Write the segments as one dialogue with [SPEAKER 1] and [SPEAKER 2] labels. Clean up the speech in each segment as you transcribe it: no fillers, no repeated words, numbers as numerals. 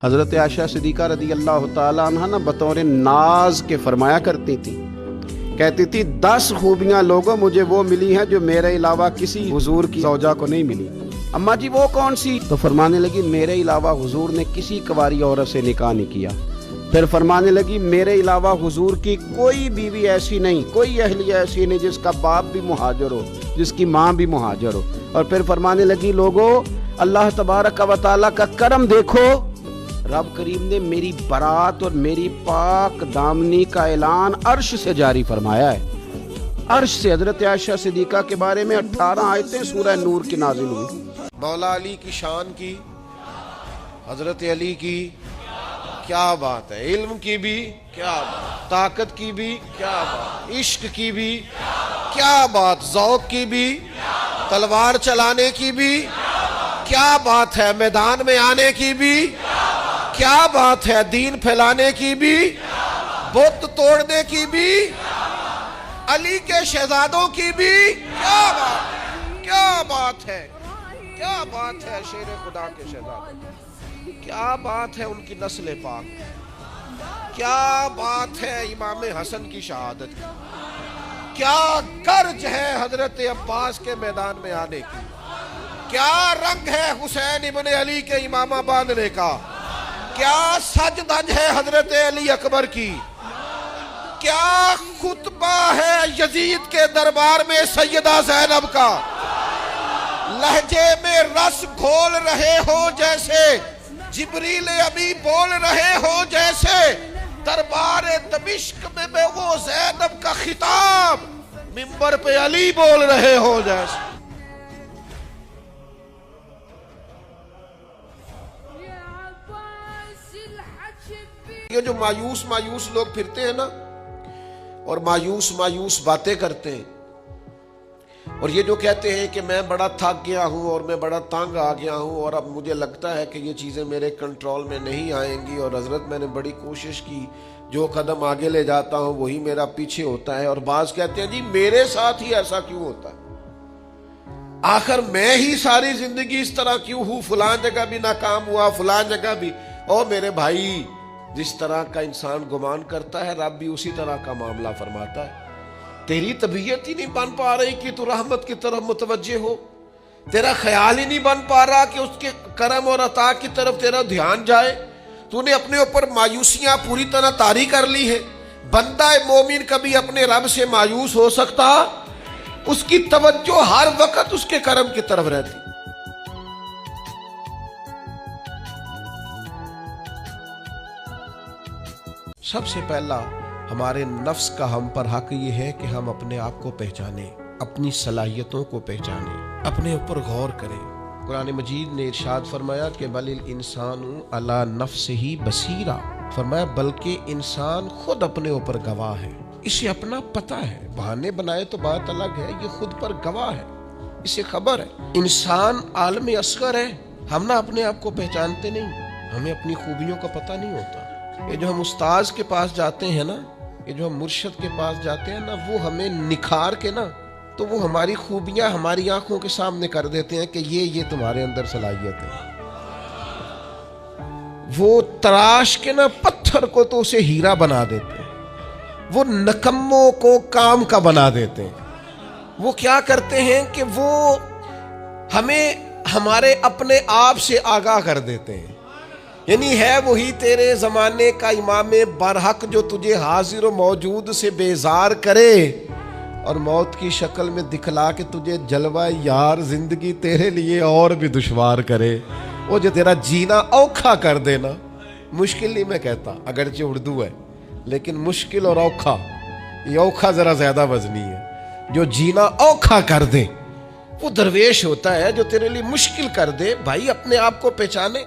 [SPEAKER 1] حضرت عائشہ صدیقہ رضی اللہ تعالیٰ عنہ نا بطور ناز کے فرمایا کرتی تھی، کہتی تھی 10 خوبیاں لوگوں مجھے وہ ملی ہیں جو میرے علاوہ کسی حضور کی زوجہ کو نہیں ملی۔ اماں جی وہ کون سی؟ تو فرمانے لگی میرے علاوہ حضور نے کسی کنواری عورت سے نکاح نہیں کیا۔ پھر فرمانے لگی میرے علاوہ حضور کی کوئی بیوی ایسی نہیں، کوئی اہلیہ ایسی نہیں جس کا باپ بھی مہاجر ہو، جس کی ماں بھی مہاجر ہو۔ اور پھر فرمانے لگی لوگوں اللہ تبارک و تعالیٰ کا کرم دیکھو، رب کریم نے میری برات اور میری پاک دامنی کا اعلان عرش سے جاری فرمایا ہے۔ عرش سے حضرت عائشہ صدیقہ کے بارے میں 18 آیتیں سورہ نور کی نازل ہوئی۔ مولا علی کی شان کی، حضرت علی کی کیا بات ہے، علم کی بھی کیا بات، طاقت کی بھی کیا بات، عشق کی بھی کیا بات، ذوق کی بھی، تلوار چلانے کی بھی کیا بات ہے، میدان میں آنے کی بھی کیا بات ہے، دین پھیلانے کی بھی، بت توڑنے کی بھی، علی کے شہزادوں کی بھی کیا بات، کیا بات ہے، کیا بات ہے، شیر خدا کے شہزادوں، کیا بات ہے ان کی نسل پاک، کیا بات ہے امام حسن کی شہادت کی، کیا گرج ہے حضرت عباس کے میدان میں آنے کی، کیا رنگ ہے حسین ابن علی کے امامہ باندھنے کا، کیا سج دھج ہے حضرت علی اکبر کی، کیا خطبہ ہے یزید کے دربار میں سیدہ زینب کا، لہجے میں رس گھول رہے ہو جیسے جبریل ابھی بول رہے ہو جیسے دربار دمشق میں وہ زینب کا خطاب منبر پہ علی بول رہے ہو جیسے۔ یہ جو مایوس لوگ پھرتے ہیں نا اور مایوس باتیں کرتے ہیں، اور یہ جو کہتے ہیں کہ میں بڑا تھک گیا ہوں اور میں بڑا تنگ آ گیا ہوں اور اب مجھے لگتا ہے کہ یہ چیزیں میرے کنٹرول میں نہیں آئیں گی، اور حضرت میں نے بڑی کوشش کی، جو قدم آگے لے جاتا ہوں وہی میرا پیچھے ہوتا ہے، اور بعض کہتے ہیں جی میرے ساتھ ہی ایسا کیوں ہوتا ہے، آخر میں ہی ساری زندگی اس طرح کیوں ہوں، فلان جگہ بھی ناکام ہوا، فلان جگہ بھی۔ او میرے بھائی، جس طرح کا انسان گمان کرتا ہے رب بھی اسی طرح کا معاملہ فرماتا ہے۔ تیری طبیعت ہی نہیں بن پا رہی کہ تو رحمت کی طرف متوجہ ہو، تیرا خیال ہی نہیں بن پا رہا کہ اس کے کرم اور عطا کی طرف تیرا دھیان جائے، تو نے اپنے اوپر مایوسیاں پوری طرح طاری کر لی ہے۔ بندہ مومن کبھی اپنے رب سے مایوس ہو سکتا؟ اس کی توجہ ہر وقت اس کے کرم کی طرف رہتی۔ سب سے پہلا ہمارے نفس کا ہم پر حق یہ ہے کہ ہم اپنے آپ کو پہچانیں، اپنی صلاحیتوں کو پہچانیں، اپنے اوپر غور کریں۔ قرآن مجید نے ارشاد فرمایا کہ بل الانسان علی نفسہ بصیرہ، فرمایا بلکہ انسان خود اپنے اوپر گواہ ہے، اسے اپنا پتہ ہے، بہانے بنائے تو بات الگ ہے، یہ خود پر گواہ ہے، اسے خبر ہے۔ انسان عالم اصغر ہے، ہم نہ اپنے آپ کو پہچانتے نہیں، ہمیں اپنی خوبیوں کا پتہ نہیں ہوتا۔ یہ جو ہم استاذ کے پاس جاتے ہیں نا، یہ جو ہم مرشد کے پاس جاتے ہیں نا، وہ ہمیں نکھار کے نا تو وہ ہماری خوبیاں ہماری آنکھوں کے سامنے کر دیتے ہیں کہ یہ تمہارے اندر صلاحیت ہے۔ وہ تراش کے نا پتھر کو تو اسے ہیرا بنا دیتے ہیں، وہ نکموں کو کام کا بنا دیتے ہیں۔ وہ کیا کرتے ہیں کہ وہ ہمیں ہمارے اپنے آپ سے آگاہ کر دیتے ہیں، یعنی ہے وہی تیرے زمانے کا امام برحق جو تجھے حاضر و موجود سے بیزار کرے اور موت کی شکل میں دکھلا کے تجھے جلوہ یار زندگی تیرے لیے اور بھی دشوار کرے، وہ جو تیرا جینا اوکھا کر دینا۔ مشکل نہیں میں کہتا، اگرچہ اردو ہے لیکن مشکل اور اوکھا، یہ اوکھا ذرا زیادہ وزنی ہے۔ جو جینا اوکھا کر دے وہ درویش ہوتا ہے، جو تیرے لیے مشکل کر دے۔ بھائی اپنے آپ کو پہچانے۔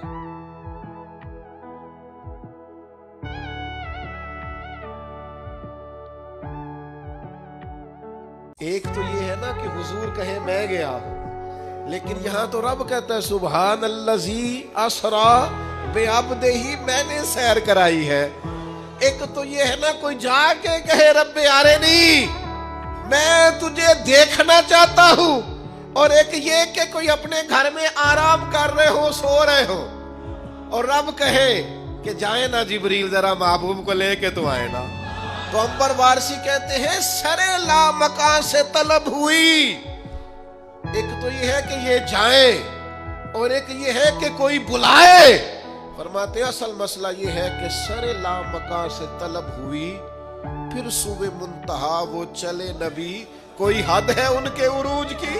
[SPEAKER 1] ایک تو یہ ہے نا کہ حضور کہے میں گیا ہوں، لیکن یہاں تو رب کہتا ہے سبحان الذی اسریٰ بعبدہ، میں نے سیر کرائی ہے۔ ایک تو یہ ہے نا کوئی جا کے کہے رب ارنی، میں تجھے دیکھنا چاہتا ہوں، اور ایک یہ کہ کوئی اپنے گھر میں آرام کر رہے ہو، سو رہے ہو،
[SPEAKER 2] اور رب کہے کہ جائیں نا جبریل ذرا محبوب کو لے کے تو آئے نا، تو انبر وارسی کہتے ہیں سرے لا مکان سے طلب ہوئی۔ ایک تو یہ ہے کہ یہ جائیں اور ایک یہ ہے کہ کوئی بلائے۔ فرماتے ہیں اصل مسئلہ یہ ہے کہ سرے لا مکان سے طلب ہوئی، پھر صوبے منتہا وہ چلے نبی، کوئی حد ہے ان کے عروج کی؟